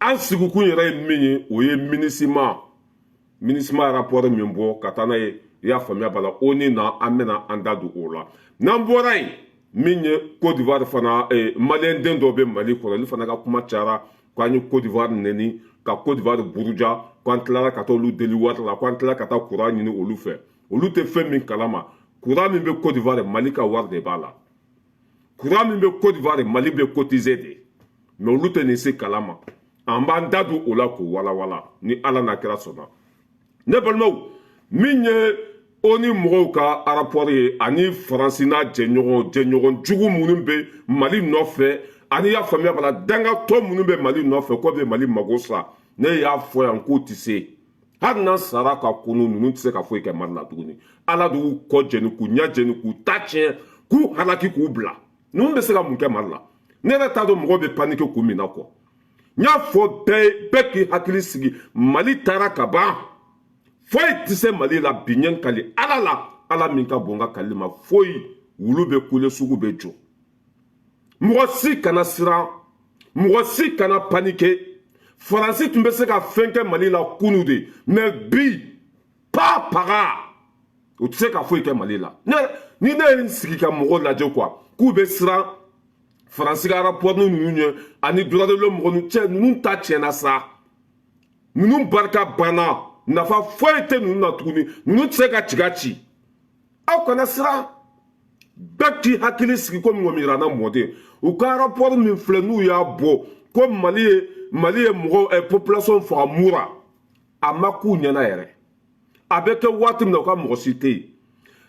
an sigikun yɛrɛ ye min ye o ye MINUSMA rapport min bɔ ka taa n'a ye i y'a faamuya b'a la ONU na an bɛna an da don o la n'an bɔra yen min ye Côte d'Ivoire fana maliyɛn den dɔw bɛ Mali kɔnɔ olu fana ka kuma cayara k'an ye Côte d'Ivoire nɛni ka Côte d'Ivoire buruja k'an tilara ka taa olu deli wari la k'an tilala ka taa courant ɲini olu fɛ olu tɛ fɛn min kalama courant min bɛ Côte d'Ivoire Mali ka wari de b'a la courant min bɛ Côte d'Ivoire Mali bɛ cotiser de mais olu tɛ nin se kalama an b'an da don o la k'o walawala ni Ala n'a kira sɔnna ne balimaw min ye ONU mɔgɔw ka rapport ye ani Faransi n'a jɛɲɔgɔn jugu minnu bɛ Mali nɔfɛ ani y'a faamuya bala dangatɔ minnu bɛ Mali nɔfɛ k'o bɛ Mali mago sa ne y'a fɔ yan k'o tɛ se hali n'an sara ka kunu ninnu tɛ se ka foyi kɛ Mali la tuguni Ala de y'u kɔ jɛni k'u ɲɛ jɛni k'u ta tiɲɛ k'u halaki k'u bila ninnu bɛ se ka mun kɛ Mali la ne yɛrɛ t'a dɔn mɔgɔw bɛ panike kun min na kɔ n y'a fɔ bɛɛ k'i hakili sigi Mali taara ka ban foyi tɛ se Mali la bi ɲɛ kali Ala la Ala min ka bon ka kali ma foyi wulu bɛ kule sugu bɛ jɔ mɔgɔ si kana siran mɔgɔ si kana panike Faransi tun bɛ se ka fɛn kɛ Mali la kunu de mais bi pa paga o tɛ se ka foyi kɛ Mali la ni ne ye n sigi ka mɔgɔw lajɛ quoi k'u bɛ siran Faransi ka rapport ninnu ɲɛ ani droit de l'homme mɔgɔ cɛ ninnu ta tiɲɛna sa ninnu barika banna nafa foyi tɛ ninnu na tuguni ninnu tɛ se ka tiga ci aw kana siran bɛɛ k'i hakili sigi ko mɔgɔ min yirana mɔden u ka rapport min filɛ n'u y'a bɔ ko Mali ye mɔgɔ population faga mura a ma k'u ɲɛna yɛrɛ a bɛ kɛ waati min na u ka mɔgɔ si tɛ yen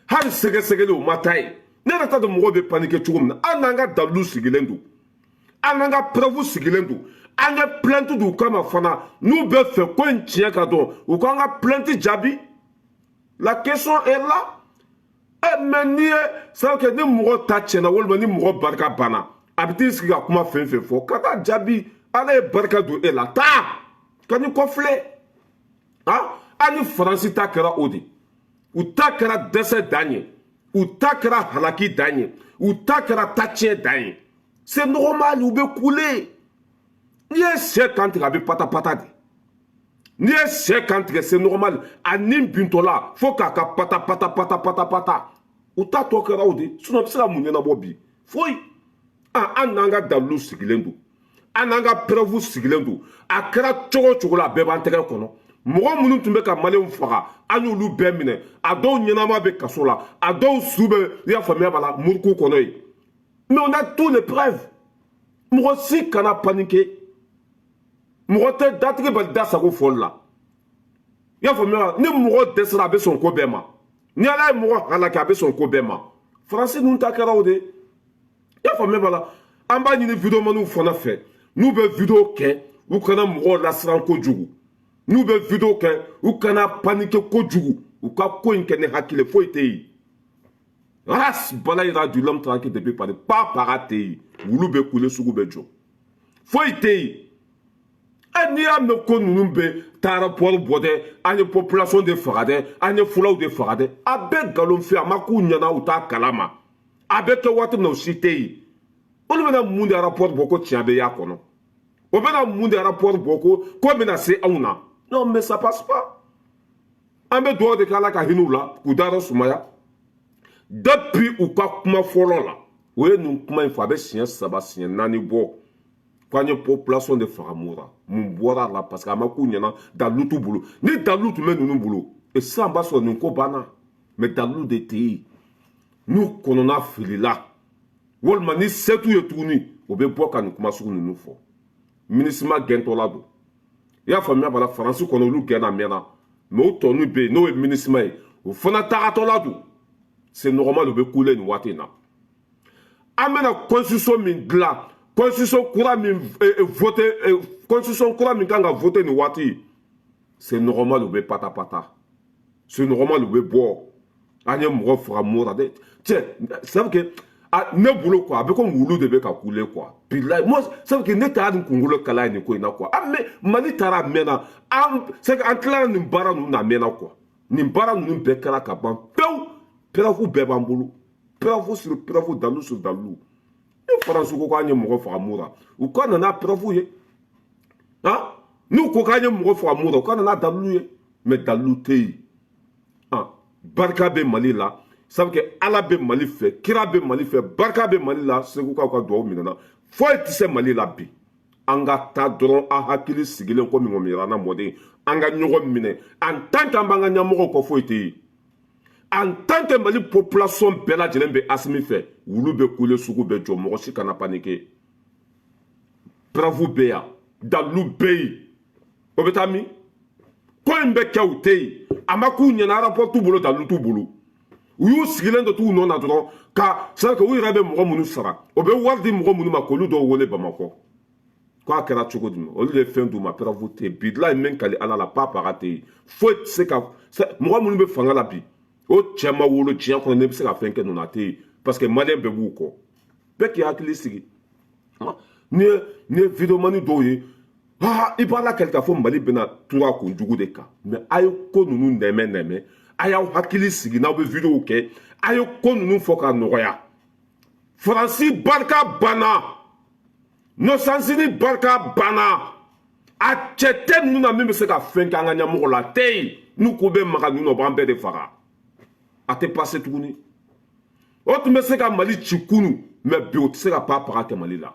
hali sɛgɛsɛgɛli o ma taa yen ne yɛrɛ t'a dɔn mɔgɔw bɛ panike cogo min na an n'an ka dalilu sigilen don an n'an ka preuve sigilen don an ka plainte d'u kama fana n'u bɛ fɛ ko in tiɲɛ ka dɔn u k'an ka plainte jaabi la question est là mais n'i ye c'est que ni mɔgɔ ta tiɲɛna walima ni mɔgɔ barika banna a bɛ t'i sigi ka kuma fɛn fɛn fɔ ka taa jaabi Ala ye barika don e la taa ka n'i kɔfilɛ an ni Faransi ta kɛra o de u ta kɛra dɛsɛ dan ye u ta kɛra halaki dan ye u ta kɛra ta tiɲɛ dan ye c'est normal u bɛ kule n'i ye sɛ kan tigɛ a bɛ pata-pata de n'i ye sɛ kan tigɛ c'est normal a nin bintɔ la fo k'a ka pata u ta tɔ kɛra o de sinon a bɛ se ka mun ɲɛnabɔ bi foyi an n'an ka dalilu sigilen don an n'an ka preuve sigilen don a kɛra cogo o cogo la a bɛɛ b'an tɛgɛ kɔnɔ mɔgɔ minnu tun bɛ ka maliyɛnw faga an y'olu bɛɛ minɛ a dɔw ɲɛnama bɛ kaso la a dɔw su bɛ i y'a faamuya b'a la muruku kɔnɔ yen mais on a tous les preuves mɔgɔ si kana panike mɔgɔ tɛ datigi bali da sago fɔli la i y'a faamuya ni mɔgɔ dɛsɛra a bɛ sɔn ko bɛɛ ma ni Ala ye mɔgɔ halaki a bɛ sɔn ko bɛɛ ma Faransi ninnu ta kɛra o de i y'a faamuya b'a la an b'a ɲini vidéomaniw fana fɛ n'u bɛ vidéo kɛ u kana mɔgɔw lasiran kojugu n'u bɛ vidéo kɛ u kana panike kojugu u ka ko in kɛ ni hakili foyi tɛ yen race bala ira du l'homme tranquille depuis par pas paga tɛ yen wulu bɛ kule sugu bɛ jɔ foyi tɛ yen n'i y'a mɛn ko ninnu bɛ taa rapport bɔ dɛ an ye population de faga dɛ an ye fulaw de faga dɛ a bɛɛ nkalon fɛ a ma k'u ɲɛna u t'a kalama a bɛ kɛ waati min na o si tɛ yen olu bɛna mun de rapport bɔ ko tiɲɛ bɛ y'a kɔnɔ o bɛna mun de rapport bɔ ko bɛna se anw na non mais ça passe pas an bɛ dugawu de kɛ Ala ka hinɛ u la k'u dayɔrɔ sumaya depuis u ka kuma fɔlɔ la o ye nin kuma in fɔ a bɛ siɲɛ 3 siɲɛ 4 bɔ k'an ye population de faga mura mun bɔra la parce que a ma k'u ɲɛna dalilu t'u bolo ni dalilu tun bɛ ninnu bolo sisan b'a sɔrɔ nin ko banna mais dalilu de tɛ yen n'u kɔnɔna filila walima ni se t'u ye tuguni o bɛ bɔ ka nin kuma sugu ninnu fɔ MINUSMA gɛntɔla don i y'a faamuya b'a la Faransi kɔnɔ olu gɛnna mɛnna mais o tɔninw bɛ yen n'o ye MINUSMA ye o fana tagatɔla don c'est normal u bɛ kule nin waati in na an bɛna constitution min dilan constitution kura min voté constitution kura min kan ka voté nin waati c'est normal u bɛ pata c'est normal u bɛ bɔ an ye mɔgɔ faga mura de cɛ c'est vrai que ne bolo quoi a bɛ komi wulu de bɛ ka kule quoi bilayi moi c'est vrai que ne t'a nin kunkolo kala ye nin ko in na quoi mais Mali taara a mɛnna c'est que an tilara nin baara ninnu na a mɛnna quoi nin baara ninnu bɛɛ kɛra ka ban pewu preuve bɛɛ b'an bolo preuve sur preuve dalilu sur dalilu ni Faransi ko k'an ye mɔgɔ faga mura u ka na n'a preuve ye ah n'u ko k'an ye mɔgɔ faga mun na u ka na n'a dalilu ye mais dalilu tɛ yen ah barika bɛ Mali la sabu kɛ Ala bɛ Mali fɛ kira bɛ Mali fɛ barika bɛ Mali la segukaw ka dugawu minɛna foyi tɛ se Mali la bi an ka taa dɔrɔn an hakili sigilen ko min ŋɔmiyara mɔden an ka ɲɔgɔn minɛ en tant que an b'an ka ɲɛmɔgɔw kɔ foyi tɛ yen en tant que Mali population bɛɛ lajɛlen bɛ Asimi fɛ wulu bɛ kule sugu bɛ jɔ mɔgɔ si kana paniquer preuve bɛ yan dalilu bɛ yen o bɛ taa min ko in bɛ kɛ u tɛ yen a ma k'u ɲɛna rapport t'u bolo dalilu t'u bolo u y'u sigilen to t'u nɔ na dɔrɔn ka c'est que u yɛrɛ bɛ mɔgɔ minnu sara o bɛ wari di mɔgɔ minnu ma k'olu dɔw wele Bamakɔ k'a kɛra cogo di olu de ye fɛn d'u ma preuve tɛ yen bilahi min kali Ala la pas paga tɛ yen foyi tɛ se ka mɔgɔ minnu bɛ fanga la bi o cɛ ma wolo diɲɛ kɔnɔ ne bɛ se ka fɛn kɛ ninnu na tɛ yen parce que maliyɛn bɛɛ b'u kɔ bɛɛ k'i hakili sigi ni ye videomani dɔw ye i b'a la kɛlɛ k'a fɔ Mali bɛna tura kunjugu de kan mais a ye ko ninnu nɛmɛ a y'aw hakili sigi n'aw bɛ video kɛ a ye ko ninnu fɔ ka nɔgɔya Faransi barika banna Nations-Unies barika banna a cɛ tɛ ninnu na min bɛ se ka fɛn kɛ an ka ɲɛmɔgɔ la tɛ yen n'u ko bɛ maga ninnu na u b'an bɛɛ de faga a tɛ passe tuguni o tun bɛ se ka Mali ci kunu mais bi o tɛ se ka paga kɛ Mali la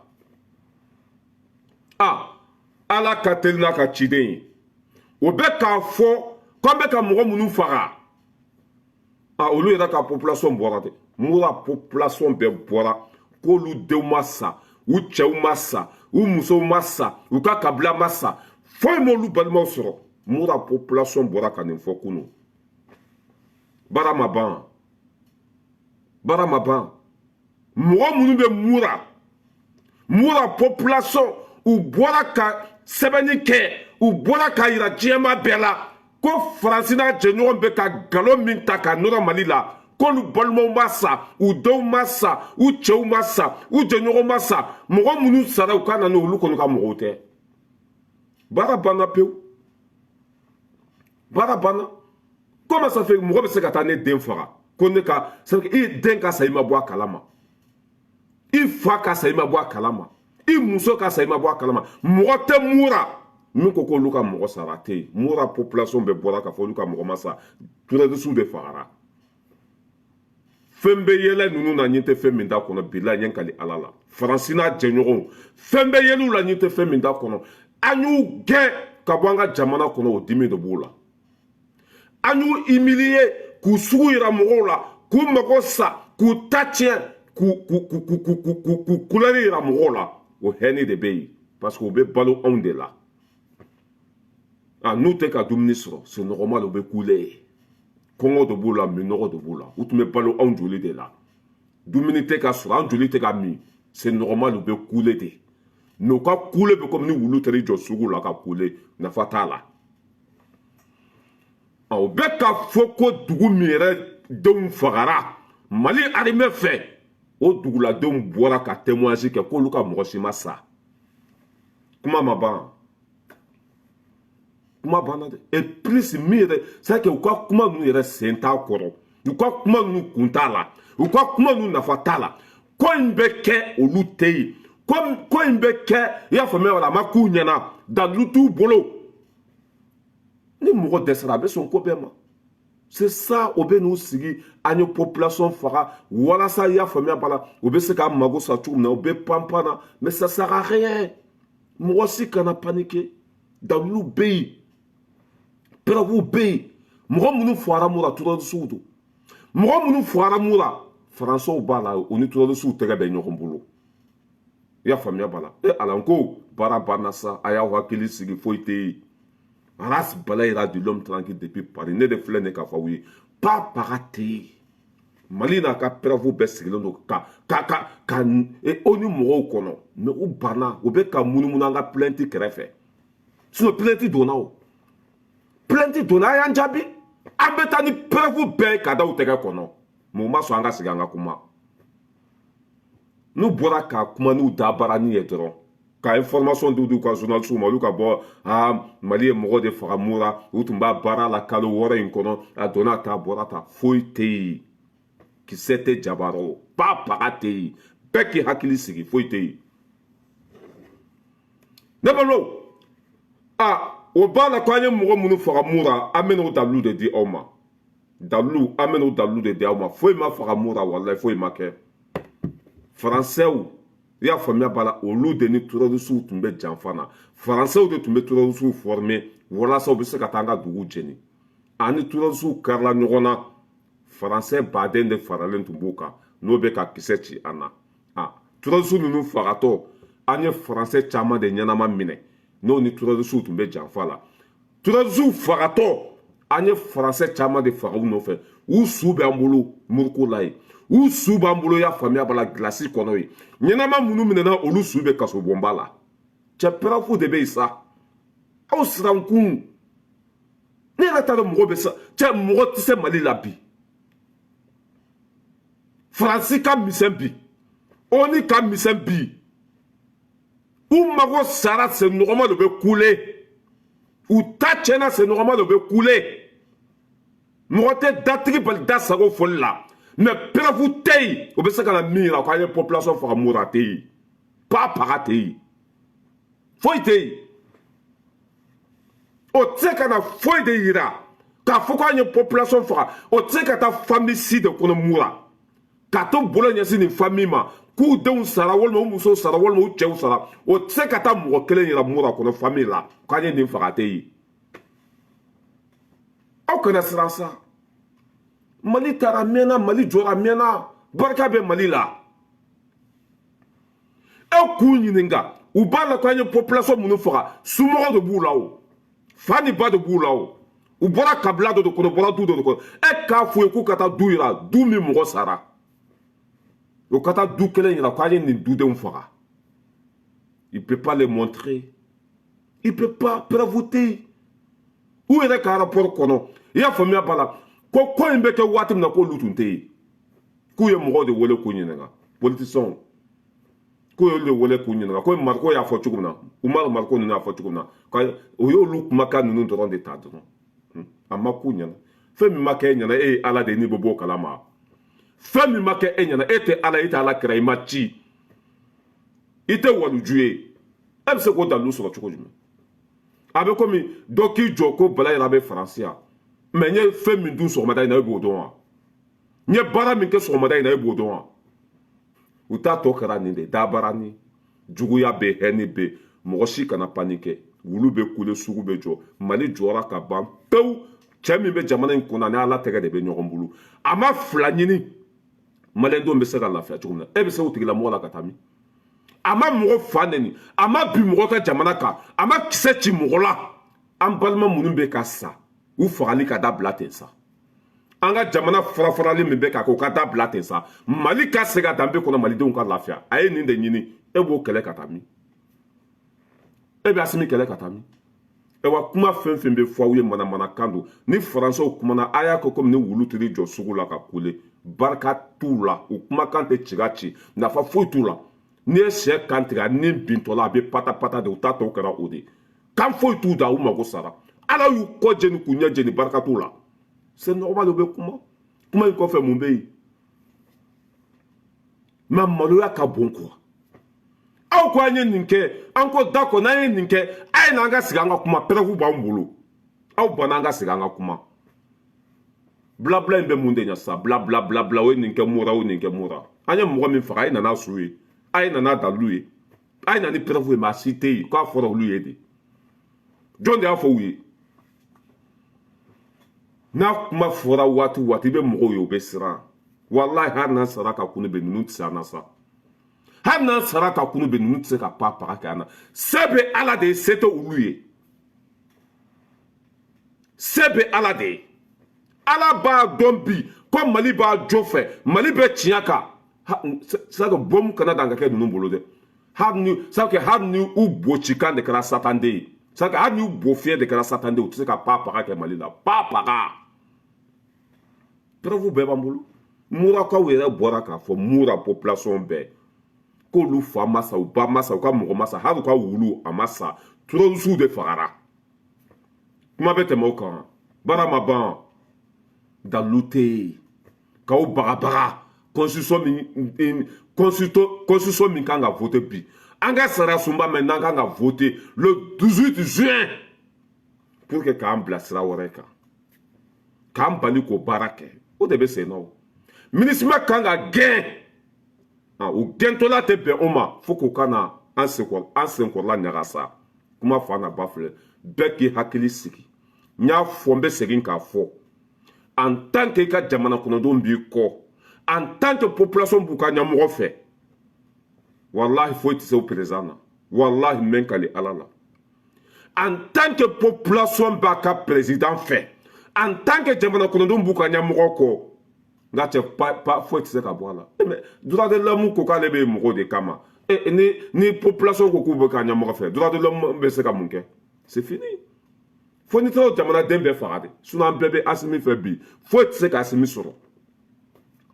Ala ka teli n'a ka ciden ye o bɛ k'a fɔ k'an bɛ ka mɔgɔ minnu faga olu yɛrɛ ka population bɔra dɛ mura population bɛɛ bɔra k'olu denw ma sa u cɛw ma sa u musow ma sa u ka kabila ma sa foyi m'olu balimaw sɔrɔ mura population bɔra ka nin fɔ kunu baara ma ban mɔgɔ minnu bɛ mura population u bɔra ka sɛbɛnni kɛ u bɔra ka yira diɲɛma bɛɛ la ko Faransi n'a jɛɲɔgɔn bɛ ka nkalon min ta ka nɔrɔ Mali la k'olu balimaw ma sa u denw ma sa u cɛw ma sa u jɛɲɔgɔn ma sa mɔgɔ minnu sara u ka na n'olu kɔni ka mɔgɔw tɛ baara banna pewu baara banna comment ça fait mɔgɔ bɛ se ka taa ne den faga ko ne ka c'est que i den ka sa i ma bɔ a kalama i fa ka sa i ma bɔ a kalama i muso ka sa i ma bɔ a kalama mɔgɔ tɛ mura min ko k'olu ka mɔgɔ sara tɛ yen mura population bɛɛ bɔra k'a fɔ olu ka mɔgɔ ma sa terroriste de fagara fɛn bɛ yɛlɛ ninnu na ɲin tɛ fɛn min t'a kɔnɔ bilahi ɲɛ kali Ala la Faransi n'a jɛɲɔgɔnw fɛn bɛ yɛlɛw la ɲin tɛ fɛn min t'a kɔnɔ an y'u gɛn ka bɔ an ka jamana kɔnɔ o dimi de b'u la an y'u humilier k'u sugu yira mɔgɔw la k'u mago sa k'u ta tiɲɛ k'u couleur yira mɔgɔw la o hɛni de bɛ yen parce que u bɛ balo anw de la n'u tɛ ka dumuni sɔrɔ c'est normal u bɛ kule kɔngɔ de b'u la minɔgɔ de b'u la u tun bɛ balo anw joli de la dumuni tɛ ka sɔrɔ an joli tɛ ka min c'est normal u bɛ kule de mais u ka kule bɛ komi ni wulu taara i jɔ sugu la ka kule nafa t'a la u bɛ ka fɔ ko dugu min yɛrɛ denw fagara Mali armée fɛ o duguladenw bɔra ka témoignage kɛ k'olu ka mɔgɔ si ma sa kuma ma ban kuma banna dɛ et plus min yɛrɛ c'est que u ka kuma ninnu yɛrɛ sen t'a kɔrɔ u ka kuma ninnu kun t'a la u ka kuma ninnu nafa t'a la ko in bɛ kɛ olu tɛ yen ko in bɛ kɛ i y'a faamuya wala a ma k'u ɲɛna dalilu t'u bolo ni mɔgɔ dɛsɛra a bɛ sɔn ko bɛɛ ma c'est ça o bɛ n'u sigi an ye population faga walasa i y'a faamuya bala u bɛ se k'a mago sa cogo min na u bɛ panpan na mais ça sert à rien mɔgɔ si kana paniquer dalilu bɛ yen preuve bɛ yen mɔgɔ minnu fagara mun na terroriste don mɔgɔ minnu fagara mun na Faransɛw b'a la u ni terroriste tɛgɛ bɛ ɲɔgɔn bolo i y'a faamuya bala Ala n ko baara banna sa a y'aw hakili sigi foyi tɛ yen race balaye ira de l'homme tranquille depuis Paris ne de filɛ ne k'a fɔ aw ye pas paga tɛ yen Mali n'a ka preuve bɛɛ sigilen don o ni mɔgɔw kɔnɔ mais u banna u bɛ ka munumunu an ka plainte kɛrɛfɛ sinon plainte donna o plainte donna a y'an jaabi an bɛ taa ni preuve bɛɛ ka da u tɛgɛ kɔnɔ mais u ma sɔn an ka sigi an ka kuma n'u bɔra ka kuma n'u dabaranin ye dɔrɔn ka information d'u ka journalistes ma olu ka bɔ Mali ye mɔgɔ de faga mura u tun b'a baara la kalo 6 in kɔnɔ a donna ta bɔra ta foyi tɛ yen kisɛ tɛ jabaraw pas paga tɛ yen bɛɛ k'i hakili sigi foyi tɛ yen ne balo Ah, o b'a la ko an ye mɔgɔ minnu faga mura an bɛna o dalilu de di aw ma dalilu an bɛna o dalilu de di aw ma foyi ma faga mura walayi foyi ma kɛ faransɛw i y'a faamuya b'a la olu de ni terrorisiw tun bɛ janfa na faransɛw de tun bɛ terrorisiw former walasa u bɛ se ka taa an ka dugu jeni ani terrorisiw karila ɲɔgɔn na faransɛ baden de faralen tun b'u kan n'o bɛ ka kisɛ ci an na ah terrorisiw ninnu fagatɔ an ye faransɛ caman de ɲɛnama minɛ n'o ni terrorisiw tun bɛ janfa la terrorisiw fagatɔ an ye faransɛ caman de faga u nɔfɛ u su b'an bolo muruko la yen u su b'an bolo y'a faamuya b'a la gilasi kɔnɔ yen ɲɛnama minnu minɛna olu su bɛ kasobonba la cɛ pɛrɛfu de bɛ yen sa aw sirankun ne yɛrɛ t'a dɔn mɔgɔ bɛ sa cɛ mɔgɔ tɛ se mali la bi faransi ka misɛn bi oni ka misɛn bi u mago sara senɔgɔma de bɛ kule u ta tiɲɛna senɔgɔma de bɛ kule mɔgɔ tɛ datigi bali da sago foli la mais pɛrɛfu tɛ yen o bɛ se ka na min yira k'an ye population faga mura tɛ yen pa paga tɛ yen foyi tɛ yen o tɛ se ka na foyi de yira k'a fɔ k'an ye population faga o tɛ se ka taa famille si de kɔnɔ mura k'a to bolo ɲɛsin nin famille ma k'u denw sara walima u musow sara walima u cɛw sara o tɛ se ka taa mɔgɔ kelen yira mura kɔnɔ famille la k'an ye nin faga tɛ yen aw kana siran sa mali taara mɛnna mali jɔra mɛnna barika bɛ mali la e k'u ɲininka u b'a la k'an ye population minnu faga somɔgɔ de b'u la o fa ni ba de b'u la o u bɔra kabila dɔ de kɔnɔ u bɔra du dɔ de kɔnɔ e k'a f'u ye k'u ka taa du yira du min mɔgɔ sara u ka taa du kelen yira k'an ye nin dudenw faga il peut pas les montrer il peut pas prévoter u yɛrɛ ka rapport kɔnɔ i y'a faamuya b'a la ko in bɛ kɛ waati min na k'olu tun tɛ yen k'u ye mɔgɔw de wele k'u ɲininka politiciens k'u y'olu de wele k'u ɲininka ko mariko y'a fɔ cogo min na umaru mariko ninnu y'a fɔ cogo min na o y'olu kumakan ninnu dɔrɔn de ta dɔrɔn a ma k'u ɲɛna fɛn min ma kɛ e ɲɛna e ye ala de ye n'i bɛ bɔ o kalama fɛn min ma kɛ e ɲɛna e tɛ ala e tɛ ala kɛra i ma ci i tɛ waliju ye e bɛ se k'o dalilu sɔrɔ cogo jumɛn a bɛ komi dɔ k'i jɔ ko bala yɛrɛ bɛ faransi yan mɛ n ye fɛn min dun sɔgɔmada in na e b'o dɔn wa n ye baara min kɛ sɔgɔmada in na e b'o dɔn wa u t'a tɔ kɛra nin de dabara ni juguya bɛ hɛni bɛ mɔgɔ si kana panike wulu bɛ kule sugu bɛ jɔ mali jɔra ka ban pewu cɛ min bɛ jamana in kunna ni ala tɛgɛ de bɛ ɲɔgɔn bolo a ma fila ɲini maliyɛndenw bɛ se ka lafiya cogo min na e bɛ se o tigilamɔgɔ la ka taa min a ma mɔgɔ fa neni a ma bi mɔgɔ ka jamana kan a ma kisɛ ci mɔgɔ la an balima minnu bɛ ka sa u fagali ka dabila ten sa an ka jamana farafarali min bɛ k'a kɛ o ka dabila ten sa mali ka se ka danbe kɔnɔ malidenw ka lafiya a ye nin de ɲini e b'o kɛlɛ ka taa min e bɛ asimi kɛlɛ ka taa min e wa kuma fɛn fɛn bɛ fɔ aw ye manamanakan don ni faransɛw kumana a y'a kɛ komi ni wulu tiri jɔ sugu la ka kule barika t'u la u kumakan tɛ ciga ci nafa foyi t'u la n'i ye sɛ kan tigɛ a ni bintɔ la a bɛ pata pata de u t'a tɔ kɛra o de kan foyi t'u da u mago sara ala y'u kɔ jeni k'u ɲɛ jeni barika t'u la c'est normal u bɛ kuma in kɔfɛ mun bɛ yen mɛ maloya ka bon quoi aw ko an ye nin kɛ an ko d'accord n'an ye nin kɛ a ye n'an ka sigi an ka kuma preuve b'an bolo aw banna an ka sigi an ka kuma blabla in bɛ mun de ɲɛ sisan blabla o ye nin kɛ mura o ye nin kɛ mura an ye mɔgɔ min faga a ye nana su ye a ye nana dalilu ye a ye na ni preuve ye mɛ a si tɛ yen k'a fɔra olu ye de jɔn de y'a fɔ u ye n'a kuma fɔra waati waati i bɛ mɔgɔw ye u bɛ siran walahi hali n'an sara ka kunu bɛ ninnu tɛ se an na sa hali n'an sara ka kunu bɛ ninnu tɛ se ka paga kɛ an na se bɛ ala de ye se tɛ olu ye se bɛ ala de ye ala b'a dɔn bi ko mali b'a jo fɛ mali bɛ tiɲɛ kan sake bɔmu kana dan ka kɛ ninnu bolo dɛ hali ni u bocikan de kɛra satanden ye sake hali ni u bo fiɲɛ de kɛra satanden u tɛ se ka paga kɛ mali la paga preuve bɛɛ b'an bolo murakaw yɛrɛ bɔra k'a fɔ mura population bɛɛ k'olu fa ma sa u ba ma sa u ka mɔgɔ ma sa hali u ka wulu a ma sa terrorisiw de fagara kuma bɛ tɛmɛ o kan baara ma ban dalilu tɛ yen k'aw bagabaga constitution min kan ka voter bi an ka sara sunba mɛ n'an kan ka voter le 18 juin pour que k'an bilasira wɛrɛ kan k'an bali k'o baara kɛ o de bɛ sen na o minisima kan ka gɛn o gɛntɔla tɛ bɛn o ma fo k'o ka na an senkɔrɔla ɲagasa kuma fa na ba filɛ bɛɛ k'i hakili sigi n y'a fɔ n bɛ segin k'a fɔ en tant que i ka jamana kɔnɔdenw b'i kɔ en tant que population b'u ka ɲɛmɔgɔ fɛ wallahi foyi tɛ se o président na wallahi n bɛ n kali ala la en tant que population b'a ka président fɛ en tant que jamana kɔnɔdenw b'u ka ɲɛmɔgɔ kɔ nka cɛ foyi tɛ se ka bɔ a la mais droit de l'homme ko k'ale bɛ mɔgɔw de kama ni population ko k'u bɛ ka ɲɛmɔgɔ fɛ droit de l'homme bɛ se ka mun kɛ c'est fini fo ni tɛ jamanaden bɛɛ faga de sinon an bɛɛ bɛ Asimi fɛ bi foyi tɛ se ka Asimi sɔrɔ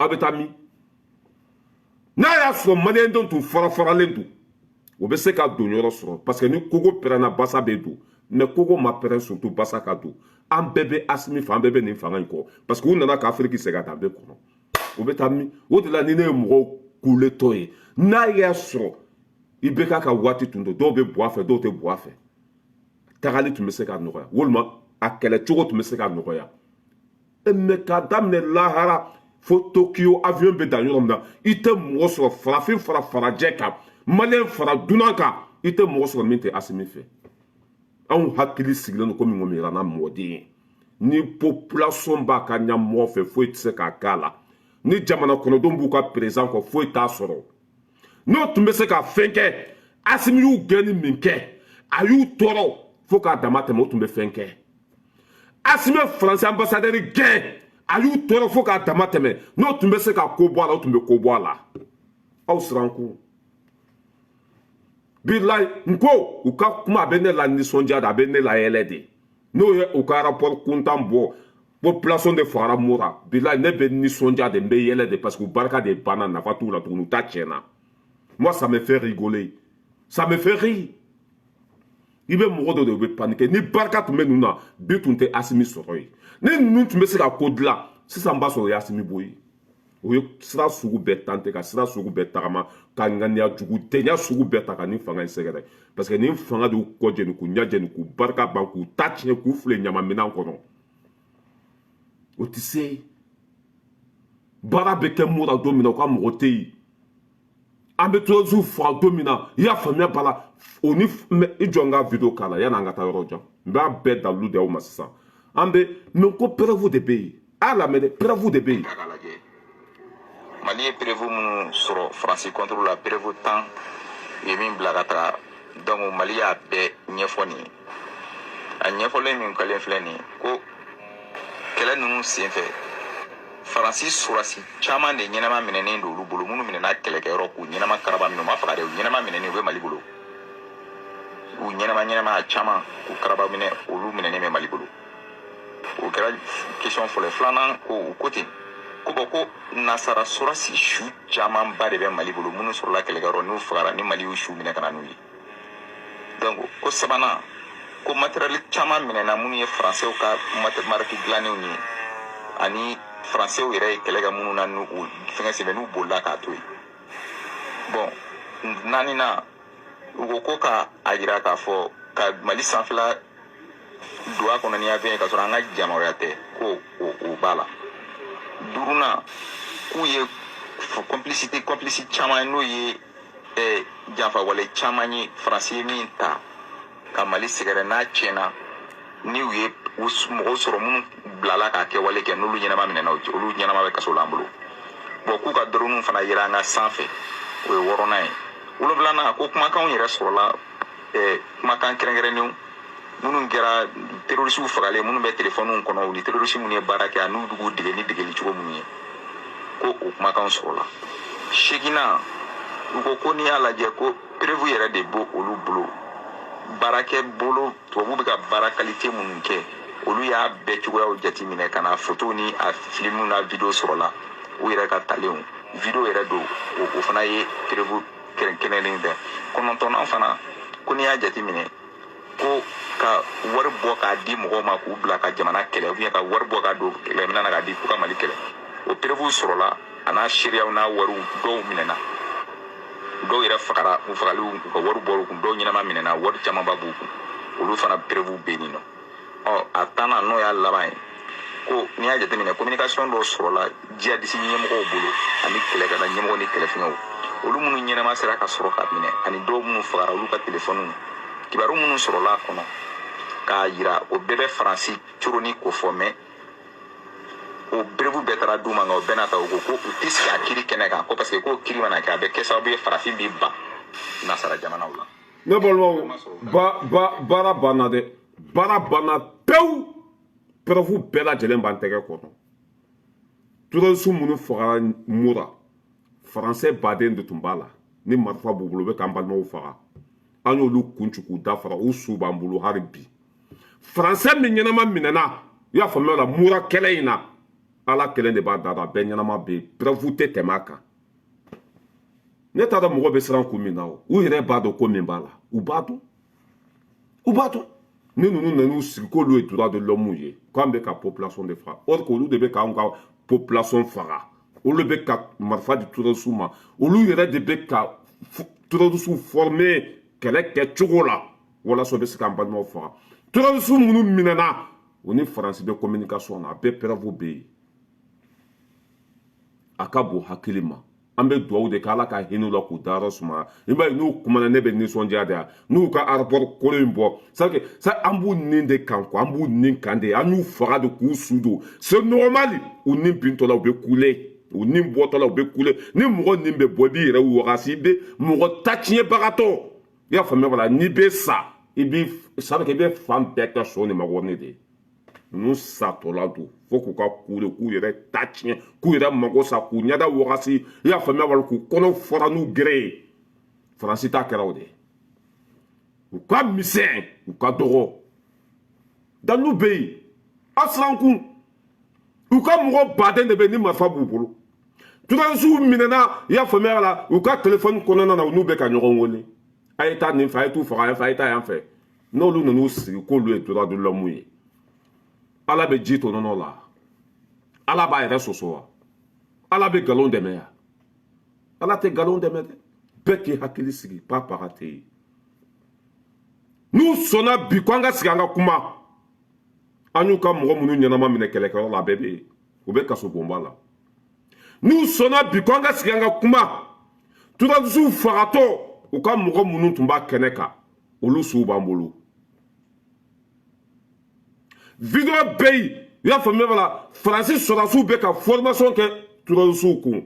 a bɛ taa min n'a y'a sɔrɔ maliyɛndenw tun fara-faralen don o bɛ se ka don yɔrɔ sɔrɔ parce que ni kogo pɛrɛnna basa bɛ don mais kogo ma pɛrɛn surtout basa ka don an bɛɛ bɛ Asimi fɛ an bɛɛ bɛ nin fanga in kɔ parce que u nana k'Afiriki segin a danbe kɔnɔ o bɛ taa min o de la ni ne ye mɔgɔw kuletɔ ye n'a y'a sɔrɔ i bɛ k'a ka waati tun don dɔw bɛ bɔ a fɛ dɔw tɛ bɔ a fɛ tagali tun bɛ se ka nɔgɔya walima a kɛlɛcogo tun bɛ se ka nɔgɔya mais k'a daminɛ lahara fo Tokyo avion bɛ dan yɔrɔ min na i tɛ mɔgɔ sɔrɔ farafin fara farajɛ kan maliyɛn fara dunan kan i tɛ mɔgɔ sɔrɔ min tɛ Asimi fɛ anw hakili sigilen don komi n ko min yɛrɛ n'a mɔden ye ni population b'a ka ɲɛmɔgɔ fɛ foyi tɛ se k'a k'a la ni jamana kɔnɔdenw b'u ka président kɔ foyi t'a sɔrɔ n'o tun bɛ se ka fɛn kɛ Asimi y'u gɛn ni min kɛ a y'u tɔɔrɔ fo k'a dama tɛmɛ o tun bɛ fɛn kɛ Asimi ye faransi ambassadeur gɛn a y'u tɔɔrɔ fo k'a dama tɛmɛ n'o tun bɛ se ka ko bɔ a la o tun bɛ ko bɔ a la aw siran ko bilayi n ko u ka kuma a bɛ ne la nisɔndiya de a bɛ ne la yɛlɛ de n'o ye u ka rapport kuntan bɔ population de fagara Mura bilayi ne bɛ nisɔndiya de n bɛ yɛlɛ de parce que u barika de banna nafa t'u la tuguni u ta tiɲɛna moi ça me fait rigoler ça me fait rire i bɛ mɔgɔ dɔ de u bɛ paniquer ni barika tun bɛ ninnu na bi tun tɛ Asimi sɔrɔ ye ni ninnu tun bɛ se ka ko dilan sisan b'a sɔrɔ o ye Asimi bo ye o ye sira sugu bɛɛ tante ka sira sugu bɛɛ tagama ka ŋaniya jugu tɛɲa sugu bɛɛ ta ka nin fanga in sɛgɛrɛ parce que nin fanga de y'u kɔ jɛni k'u ɲɛ jɛni k'u barika ban k'u ta tiɲɛ k'u file ɲamaminɛn kɔnɔ o tɛ se baara bɛ kɛ Mura don min na o ka mɔgɔ tɛ yen an bɛ tɔrɔsiw faga don min na i y'a faamuya b'a la o ni i jɔ n ka video k'a la yanni an ka taa yɔrɔ jan n b'a bɛɛ dalilu d'aw ma sisan an bɛ mais ko preuve de bɛ yen a y'a lamɛn dɛ preuve de bɛ yen. Mali ye preuve minnu sɔrɔ Faransi contre la preuve 10 u ye min bila ka taga donc Mali y'a bɛɛ ɲɛfɔ nin ye a ɲɛfɔlen min kɛlen filɛ nin ye ko kɛlɛ ninnu senfɛ Faransi sɔrɔdasi caman de ɲɛnama minɛnen don olu bolo minnu minɛna kɛlɛkɛyɔrɔ k'u ɲɛnama karaba minɛ u ma faga dɛ u ɲɛnama minɛnen u bɛ Mali bolo u ɲɛnama a caman k'u karaba minɛ olu minɛnen bɛ Mali bolo o kɛra question fɔlɔ filanan ko u ko ten ko bɔn ko nasara sɔrɔdasi su camanba de bɛ Mali bolo minnu sɔrɔla kɛlɛkɛyɔrɔ n'u fagara ni Mali y'u su minɛ ka na n'u ye donc ko sabanan ko matériel caman minɛna minnu ye Faransɛw ka marque dilannenw ye ani Faransɛw yɛrɛ ye kɛlɛ kɛ minnu na n'u fɛngɛ sɛbɛn n'u bolila k'a to yen bon naaninan u ko ka a jira k'a fɔ ka Mali sanfɛla don a kɔnɔ ni avion ye ka sɔrɔ an ka yamaruya tɛ ko o b'a la duurunan k'u ye complicité caman n'o ye janfawale caman ye Faransi ye min ta ka Mali sɛgɛrɛ n'a tiɲɛna ni u ye mɔgɔw sɔrɔ minnu bilala k'a kɛwale kɛ n'olu ɲɛnama minɛna olu ɲɛnama bɛ kaso la an bolo bon k'u ka drone fana yera an ka sanfɛ o ye 6nan ye 7nan ko kumakanw yɛrɛ sɔrɔla kumakan kɛrɛnkɛrɛnnenw minnu kɛra terrorisiw fagalen minnu bɛ telefɔniw kɔnɔ u ni terrorisi minnu ye baara kɛ a n'u b'u dege ni degeli cogo minnu ye ko o kumakanw sɔrɔla 8nan u ko n'i y'a lajɛ ko preuve yɛrɛ de b'o olu bolo baarakɛ bolo tubabu bɛ ka baara qualité minnu kɛ olu y'a bɛɛ cogoyaw jateminɛ ka na photo ni a film na video sɔrɔla u yɛrɛ ka talenw video yɛrɛ don o fana ye preuve kɛrɛnkɛrɛnnen dɛ 9nan fana ko n'i y'a jateminɛ ko ka wari bɔ k'a di mɔgɔw ma k'u bila ka jamana kɛlɛ ou bien ka wari bɔ k'a don kɛlɛminɛn na k'a di k'u ka Mali kɛlɛ o preuve sɔrɔla a n'a seereyaw n'a wariw dɔw minɛna dɔw yɛrɛ fagara u fagaliw u ka wari bɔr'u kun dɔw ɲɛnama minɛna wari camanba b'u kun olu fana preuve bɛ nin nɔ a tan na n'o y'a laban ye ko n'i y'a jateminɛ communication dɔ sɔrɔla jihadisi ɲɛmɔgɔw bolo ani kɛlɛkɛla ɲɛmɔgɔ ni kɛlɛfɛngɛw olu minnu ɲɛnama sera ka sɔrɔ ka minɛ ani dɔw minnu fagara olu ka telefɔniw kibaru minnu sɔrɔla a kɔnɔ k'a yira o bɛɛ bɛ faransi coroni ko fɔ mɛ o berebu bɛɛ taara d'u ma nka o bɛɛ n'a ta o ko u tɛ sigi a kiri kɛnɛ kan ko parce que ko kiri mana kɛ a bɛ kɛ sababu ye farafin b'i ban nasara jamanaw la. ne balimaw baara banna dɛ baara banna pewu pɛrɛfu bɛɛ lajɛlen b'an tɛgɛ kɔnɔ turasiw minnu fagara mura faransɛ baden de tun b'a la ni marifa b'u bolo u bɛ k'an balimaw faga an y'olu kun ci k'u dafara u su b'an bolo hali bi faransɛ min ɲɛnama minɛna i y'a faamuya la mura kɛlɛ in na ala kelen de b'a da la bɛɛ ɲɛnama bɛ yen pɛrɛfu tɛ tɛmɛ a kan ne t'a dɔn mɔgɔ bɛ siran kun min na o u yɛrɛ b'a dɔn ko min b'a la u b'a dɔn ni ninnu nan'u sigi k'olu ye droit de l'homme ye k'an bɛ ka population de faga or que olu de bɛ k'anw ka population faga olu bɛ ka marifa di turasiw ma olu yɛrɛ de bɛ ka turasiw former kɛlɛ kɛ cogo la walasa u bɛ se k'an balimaw faga turasiw minnu minɛna o ni faransi bɛ communication na a bɛɛ pɛrɛfu bɛ yen a ka bon hakili ma an bɛ dugawu de kɛ ala ka hinɛ u la k'u dayɔrɔ sumaya i b'a ye n'u kumana ne bɛ nisɔndiya de yan n'u ka rapport kolo in bɔ sa an b'u nin de kan quoi an b'u nin kan de an y'u faga de k'u su don c'est normal u nin bintɔ la u bɛ kule u nin bɔtɔ la u bɛ kule ni mɔgɔ nin bɛ bɔ i b'i yɛrɛ wagasi i bɛ mɔgɔ ta tiɲɛbagatɔ i y'a faamuya wala n'i bɛ sa i bɛ i bɛ fan bɛɛ kɛ so ni magɔrɔni de ye ninnu satɔla don fo k'u ka kule k'u yɛrɛ ta tiɲɛ k'u yɛrɛ mago sa k'u ɲɛda wagasi i y'a faamuya wala k'u kɔnɔ fɔra n'u gere ye faransi ta kɛra o de u ka misɛn u ka dɔgɔ dalilu bɛ yen a siran kun u ka mɔgɔ baden de bɛ ni marifa b'u bolo turasiw minɛna i y'a faamuya la u ka telefɔni kɔnɔna na u n'u bɛ ka ɲɔgɔn wele a ye taa nin fɛ a ye t'u faga a ye fɛ a ye taa yan fɛ n'olu nan'u sigi k'olu ye droit de l'homme ye ala bɛ ji to nɔnɔ la ala b'a yɛrɛ sɔsɔ wa ala bɛ nkalon dɛmɛ ya ala tɛ nkalon dɛmɛ dɛ bɛɛ k'i hakili sigi papaga tɛ yen n'u sɔnna bi ko an ka sigi an ka kuma an y'u ka mɔgɔ minnu ɲɛnama minɛ kɛlɛkɛyɔrɔ la a bɛɛ bɛ yen u bɛ kaso bonba la n'u sɔnna bi ko an ka sigi an ka kuma turasiw fagatɔ u ka mɔgɔ minnu tun b'a kɛnɛ kan olu suw b'an bolo video bɛ yen i y'a faamuya wala faransi sɔrɔdasiw bɛ ka formation kɛ turasiw kun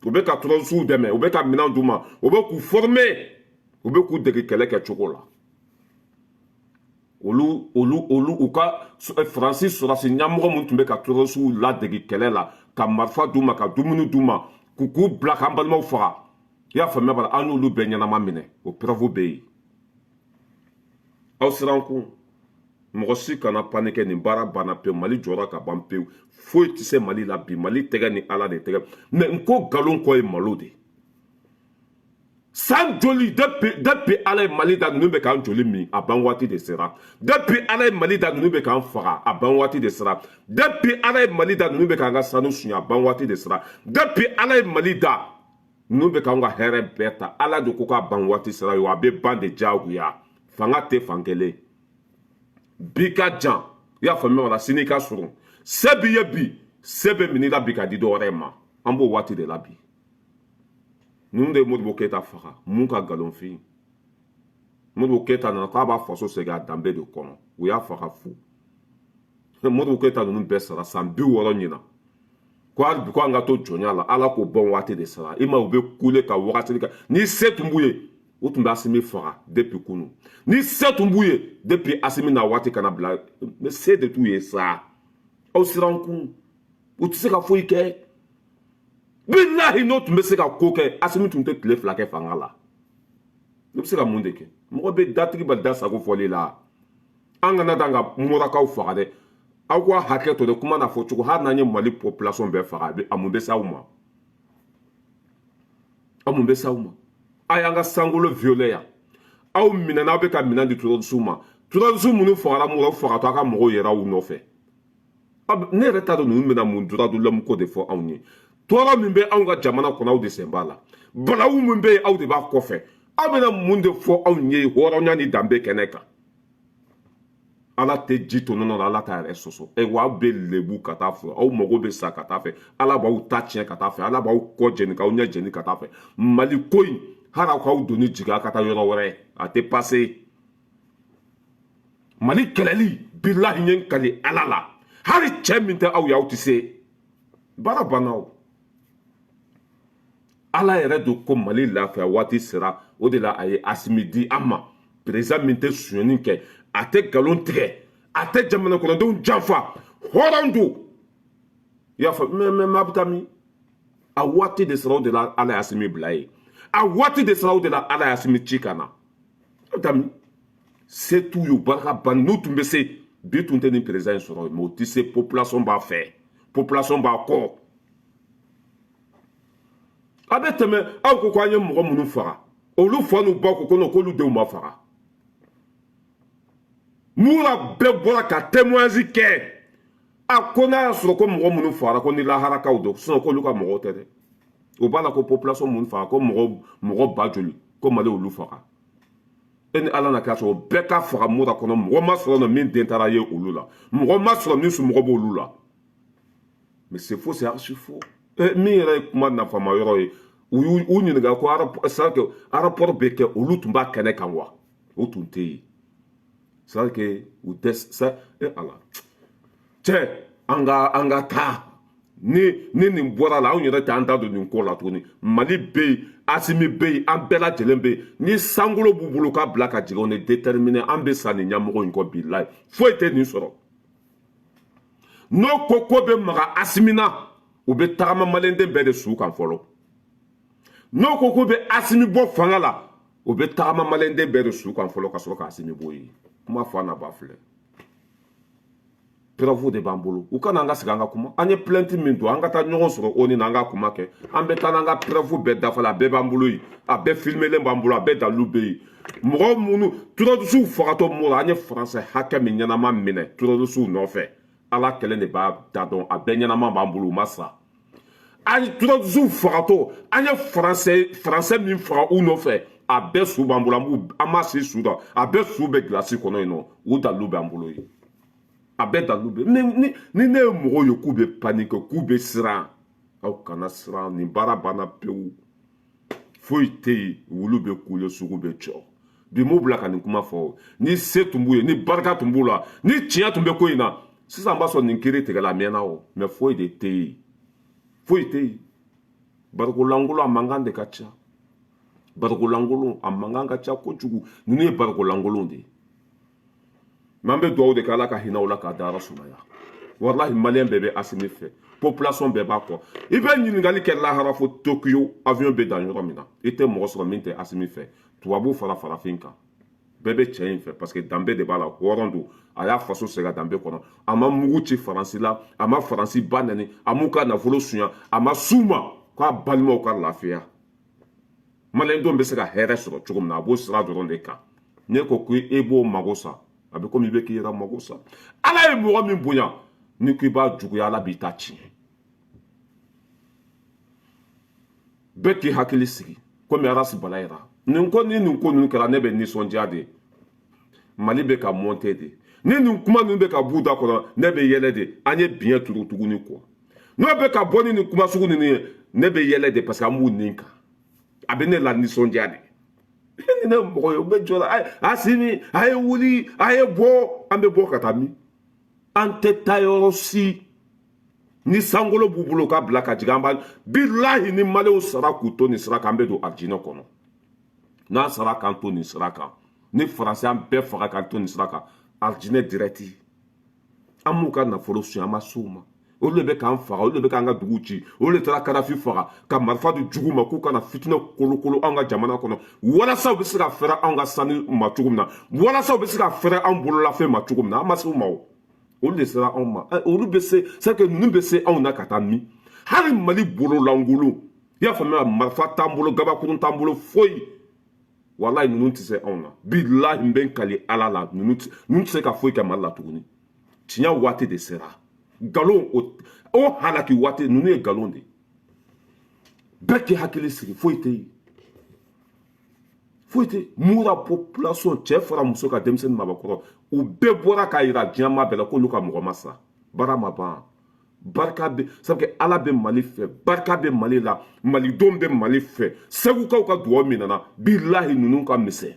u bɛ ka turasiw dɛmɛ u bɛ ka minɛn d'u ma u bɛ k'u former u bɛ k'u dege kɛlɛ kɛ cogo la u ka faransi sɔrɔdasi ɲɛmɔgɔ minnu tun bɛ ka turasiw ladege kɛlɛ la ka marifa d'u ma ka dumuni d'u ma k'u bila k'an balimaw faga i y'a faamuya wala an y'olu bɛɛ ɲɛnama minɛ o preuve bɛ yen aw siran kun mɔgɔ si kana panikɛ nin baara banna pewu mali jɔra ka ban pewu foyi tɛ se mali la bi mali tɛgɛ ni ala de tɛgɛ mɛ n ko nkalon kɔ ye malo de san joli depuis ala ye mali da ninnu bɛ k'an joli min a ban waati de sera depuis ala ye mali da ninnu bɛ k'an faga a ban waati de sera depuis ala ye mali da ninnu bɛ k'an ka sanu suɲɛ a ban waati de sera depuis ala ye mali da ninnu bɛ k'an ka hɛrɛ bɛɛ ta ala de ko k'a ban waati sera ye wa a bɛ ban de diyagoya fanga tɛ fan kelen bi ka jan i y'a faamuya wala sini ka surun se b'i ye bi se bɛ minɛ i la bi ka di dɔ wɛrɛ ma an b'o waati de la bi ninnu de ye Modibo Keyita faga mun ka nkalonfin Modibo Keyita nana k'a b'a faso segin a danbe de kɔnɔ u y'a faga fu Modibo Keyita ninnu bɛɛ sara san 60 ɲina ko hali bi ko an ka to jɔnya la ala k'o bɔn waati de sara i ma u bɛ kule ka wagati kɛ ni se tun b'u ye u tun bɛ Asimi faga depuis kunu ni se tun b'u ye depuis Asimi na waati kana bila mais se de t'u ye sa aw siran kun u tɛ se ka foyi kɛ bilahi n'o tun bɛ se ka ko kɛ Asimi tun tɛ tile 2 kɛ fanga la ne bɛ se ka mun de kɛ mɔgɔ bɛ datigi bali da sago fɔli la an kana dan ka murakaw faga dɛ aw ka hakɛ to de kuma na fɔ cogo hali n'an ye Mali population bɛɛ faga a mun bɛ s'aw ma a mun bɛ s'aw ma a y'an ka sankolo violer yan aw minɛna aw bɛ ka minɛn di turasiw ma turasiw minnu fagara mun aw fagatɔ aw ka mɔgɔw yɛrɛ aw nɔfɛ ne yɛrɛ t'a dɔn ninnu bɛna mun droit de l'homme ko de fɔ anw ye tɔɔrɔ min bɛ anw ka jamana kɔnɔ aw de sen b'a la balawu min bɛ yen aw de b'a kɔfɛ aw bɛna mun de fɔ anw ye hɔrɔnya ni danbe kɛnɛ kan ala ala tɛ ji to nɔnɔ la ala t'a yɛrɛ sɔsɔ wa bɛ lebu ka taa fɛ aw mago bɛ sa ka taa fɛ ala b'aw ta tiɲɛ ka taa fɛ ala b'aw kɔ jɛni k'aw ɲɛ jɛni ka taa fɛ mali ko in hali aw k'aw doni jigin a ka taa yɔrɔ wɛrɛ a tɛ pase mali kɛlɛli bilahi n ye n kali ala la hali cɛ min tɛ aw ye aw tɛ se baara banna o ala yɛrɛ don ko mali lafiya waati sera o de la a ye asimi di an ma perezan min tɛ sonyani kɛ a tɛ nkalon tigɛ a tɛ jamana kɔnɔdenw janfa hɔrɔn don i y'a fɔ mɛ a bɛ taa min a waati de sera o de la ala y'asimi bila ye a waati de sera o de la ala y'asimi ci ka na a bɛ taa min se t'u ye barika ban n'u tun bɛ se bi tun tɛ nin perezan in sɔrɔ mɛ o tɛ se population b'a fɛ population b'a kɔ a bɛ tɛmɛ aw ko k'an ye mɔgɔ minnu faga olu fa n'u baw ko k'olu denw ma faga mura bɛɛ bɔra ka témoignage kɛ a ko n'a y'a sɔrɔ ko mɔgɔ minnu fagara ko ni laharakaw don sinon k'olu ka mɔgɔw tɛ dɛ o b'a la ko population minnu faga ko mɔgɔ ba joli ko mali olu faga e ni ala na k'a sɔrɔ bɛɛ ka faga mura kɔnɔ mɔgɔ ma sɔrɔ na min den taara ye olu la mɔgɔ ma sɔrɔ min somɔgɔ b'olu la mais c'est faux c'est archi faux min yɛrɛ ye kuma nafama yɔrɔ ye u ɲininka ko rapport bɛ kɛ olu tun b'a kɛnɛ kan wa o tun tɛ yen c'est à dire que u tɛ sa ala cɛ an ka taa ni nin bɔra la anw yɛrɛ tɛ an da don nin ko la tuguni mali bɛ yen asimi bɛ yen an bɛɛ lajɛlen bɛ yen ni sankolo b'u bolo k'a bila ka jigin o ni déterminé an bɛ sa nin ɲɛmɔgɔ in kɔ bilayi foyi tɛ nin sɔrɔ n'o ko bɛ maga asimi na u bɛ tagama maliyɛnden bɛɛ de su kan fɔlɔ n'o ko bɛ asimi bɔ fanga la u bɛ tagama maliyɛnden bɛɛ de su kan fɔlɔ ka sɔrɔ ka asimi bɔ yen kuma fɔ an na ba filɛ preuve de b'an bolo u kana an ka segin an ka kuma an ye plainte min don an ka taa ɲɔgɔn sɔrɔ o ni n'an ka kuma kɛ an bɛ taa n'an ka preuve bɛɛ dafala a bɛɛ b'an bolo yen a bɛɛ filmelen b'an bolo a bɛɛ dalilu bɛ yen mɔgɔ minnu terrorisiw fagatɔ mun la an ye faransɛ hakɛ min ɲɛnama minɛ terrorisiw nɔfɛ ala kɛlen de b'a da dɔn a bɛɛ ɲɛnama b'an bolo u ma sa an ye terrorisiw fagatɔ an ye faransɛ min faga u nɔfɛ a bɛɛ su b'an bolo an m'a si su da a bɛɛ su bɛ gilasi kɔnɔ yen nɔ u dalilu b'an bolo yen a bɛɛ dalilu bɛ ni ne ye mɔgɔw ye k'u bɛ panike k'u bɛ siran aw kana siran nin baara banna pewu foyi tɛ yen wulu bɛ kule sugu bɛ jɔ bi m'u bila ka nin kuma fɔ ni se tun b'u ye ni barika tun b'u la ni tiɲɛ tun bɛ ko in na sisan an b'a sɔrɔ nin kiri tigɛla a mɛnna o mɛ foyi de tɛ yen foyi tɛ yen barikolankolo a mankan de ka ca barikolankolo a mankan ka ca kojugu ninnu ye barikolankolo de ye mɛ an bɛ dugawu de kɛ ala ka hinɛ o la k'a da ala sumaya walahi maliyɛn bɛɛ bɛ asimi fɛ population bɛɛ b'a kɔ i bɛ ɲininkali kɛ lahara fo tokiyo avion bɛ dan yɔrɔ min na i tɛ mɔgɔ sɔrɔ min tɛ asimi fɛ tubabu fara farafin kan bɛɛ bɛ cɛ in fɛ parce que danbe de b'a la hɔrɔn don a y'a faso sɛgɛn danbe kɔnɔ a ma mugu ci faransi la a ma faransi ba nɛni a m'u ka nafolo suɲa a ma s'u ma k'a balimaw ka lafiya maliyɛndenw bɛ se ka hɛrɛ sɔrɔ cogo min na a b'o sira dɔrɔn de kan ne ko k'e b'o mago sa a bɛ komi i bɛ k'i yɛrɛ mago sa ala ye mɔgɔ min bonya ni k'i b'a juguya ala b'i ta tiɲɛ bɛɛ k'i hakili sigi komi arasi bala yira nin ko ninnu kɛra ne bɛ nisɔndiya de mali bɛ ka monte de ni nin kuma ninnu bɛ ka b'u da kɔnɔ ne bɛ yɛlɛ de an ye biɲɛ turu tuguni kɔ n'o bɛ ka bɔ ni nin kuma sugu ninnu ye ne bɛ yɛlɛ de parce que an b'u nin kan a bɛ ne la nisɔndiya de ni ne mɔgɔ ye o bɛ jɔ la a sini a ye wuli a ye bɔ an bɛ bɔ ka taa min an tɛ taa yɔrɔ si ni sankolo b'u bolo k'a bila ka jigin an b'a bilahi ni maliyɛnw sara k'u to nin sira kan an bɛ don alijinɛ kɔnɔ n'an sara k'an to nin sira kan ni faransɛ an bɛɛ faga k'an to nin sira kan alijinɛ dirɛti an m'u ka nafolo suɲɛ an ma s'u ma olu de bɛ k'an faga olu de bɛ k'an ka dugu ci olu de taara kadafi faga ka marifa di jugu ma k'u kana fitinɛ kolokolo anw ka jamana kɔnɔ walasa u bɛ se ka fɛrɛ anw ka sanu ma cogo min na walasa u bɛ se ka fɛrɛ anw bololafɛn ma cogo min na an ma se u ma o olu de sera anw ma olu bɛ se c'est que ninnu bɛ se anw na ka taa min hali mali bololankolo i y'a faamuya marifa t'an bolo gabakurun t'an bolo foyi walayi ninnu tɛ se anw na bilahi n bɛ n kali ala la ninnu tɛ se ka foyi kɛ mali la tuguni tiɲɛ waati de sera nkalon o halaki waati ninnu ye nkalon de bɛɛ k'i hakili sigi foyi tɛ yen foyi tɛ mura population cɛ fara muso ka denmisɛnnin mabɔkɔrɔ u bɛɛ bɔra k'a yira diɲɛ maa bɛɛ la k'olu ka mɔgɔ ma sa baara ma ban barika bɛ sabu ala bɛ mali fɛ barika bɛ mali la malidenw bɛ mali fɛ segukaw ka dugawu min nana bilahi ninnu ka misɛn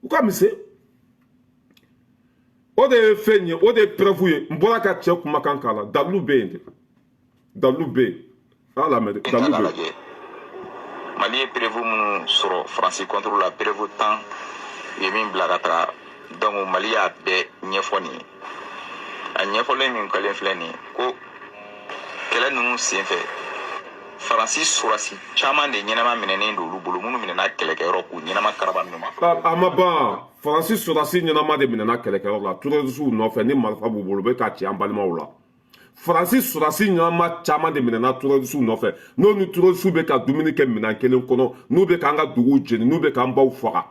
u ka misɛn o de ye fɛn ye o de ye preuve ye n bɔra ka cɛ kumakan k'a la dalilu bɛ yen de dalilu bɛ yen ala lamɛn dalilu bɛ yen mali ye preuve minnu sɔrɔ faransi contre la preuve 10 ye min bila ka taga donc mali y'a bɛɛ ɲɛfɔ nin ye a ɲɛfɔlen min kɛlen filɛ nin ye ko kɛlɛ ninnu senfɛ faransi sɔrɔsi caman de ɲɛnama minɛnen don olu bolo minnu minɛna kɛlɛkɛyɔrɔ k'u ɲɛnama karaba minnu ma a ma ban faransi sɔrɔsi ɲɛnama de minɛna kɛlɛkɛyɔrɔ la terrorisiw nɔfɛ ni marifa b'u bolo u bɛ k'a ci an balimaw la faransi sɔrɔsi ɲɛnama caman de minɛna terrorisiw nɔfɛ n'o ni terrorisiw bɛ ka dumuni kɛ minɛn kelen kɔnɔ n'u bɛ k'an ka duguw jeni n'u bɛ k'an baw faga